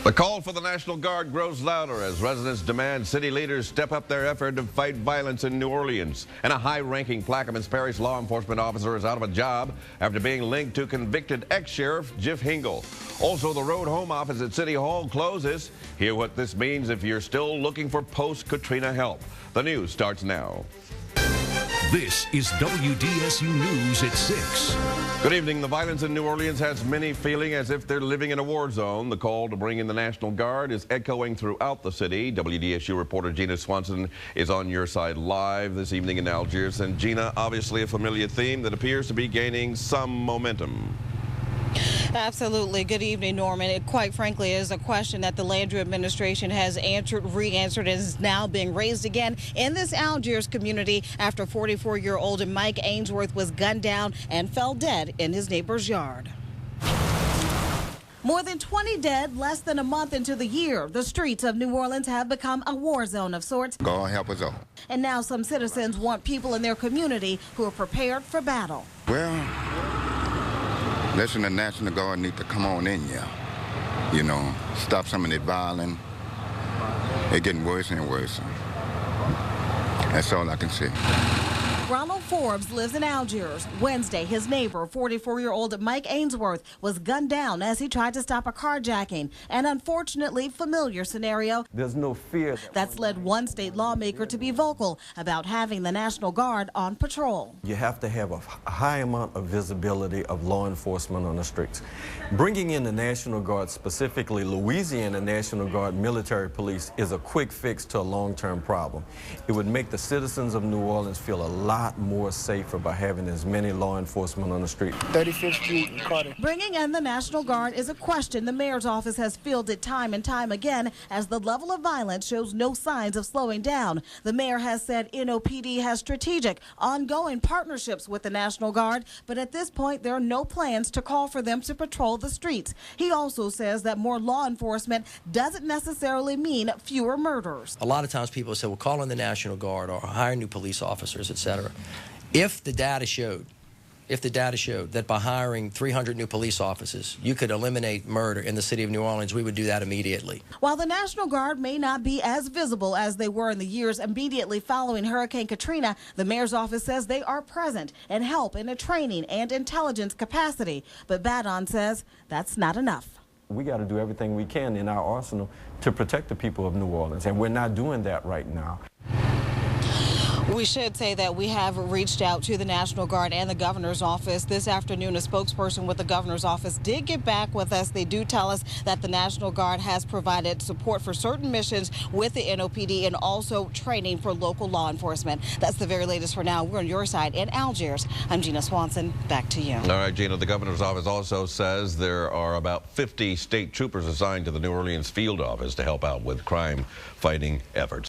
The call for the National Guard grows louder as residents demand city leaders step up their effort to fight violence in New Orleans. And a high-ranking Plaquemines Parish law enforcement officer is out of a job after being linked to convicted ex-sheriff Jeff Hingle. Also, the road home office at City Hall closes. Hear what this means if you're still looking for post-Katrina help. The news starts now. This is WDSU News at 6. Good evening. The violence in New Orleans has many feeling as if they're living in a war zone. The call to bring in the National Guard is echoing throughout the city. WDSU reporter Gina Swanson is on your side live this evening in Algiers. And Gina, obviously a familiar theme that appears to be gaining some momentum. Absolutely. Good evening, Norman. It quite frankly is a question that the Landrieu administration has answered, re-answered, and is now being raised again in this Algiers community after 44-year-old Mike Ainsworth was gunned down and fell dead in his neighbor's yard. More than 20 dead less than a month into the year. The streets of New Orleans have become a war zone of sorts. God help us all. And now some citizens want people in their community who are prepared for battle. Well, listen, the National Guard need to come on in here. You know, stop some of the violence. It's getting worse and worse. That's all I can say. Ronald Forbes lives in Algiers. Wednesday, his neighbor, 44-year-old Mike Ainsworth, was gunned down as he tried to stop a carjacking. An unfortunately familiar scenario. There's no fear. That's led one state lawmaker to be vocal about having the National Guard on patrol. You have to have a high amount of visibility of law enforcement on the streets. Bringing in the National Guard, specifically Louisiana National Guard military police, is a quick fix to a long-term problem. It would make the citizens of New Orleans feel a lot more safer by having as many law enforcement on the street. 35th Street and Carter. Bringing in the National Guard is a question the mayor's office has fielded time and time again as the level of violence shows no signs of slowing down. The mayor has said NOPD has strategic, ongoing partnerships with the National Guard, but at this point there are no plans to call for them to patrol the streets. He also says that more law enforcement doesn't necessarily mean fewer murders. A lot of times people say, well, call on the National Guard or hire new police officers, etc. If the data showed that by hiring 300 new police officers, you could eliminate murder in the city of New Orleans, we would do that immediately. While the National Guard may not be as visible as they were in the years immediately following Hurricane Katrina, the mayor's office says they are present and help in a training and intelligence capacity. But Badon says that's not enough. We got to do everything we can in our arsenal to protect the people of New Orleans, and we're not doing that right now. We should say that we have reached out to the National Guard and the governor's office. This afternoon, a spokesperson with the governor's office did get back with us. They do tell us that the National Guard has provided support for certain missions with the NOPD and also training for local law enforcement. That's the very latest for now. We're on your side in Algiers. I'm Gina Swanson. Back to you. All right, Gina, the governor's office also says there are about 50 state troopers assigned to the New Orleans field office to help out with crime-fighting efforts.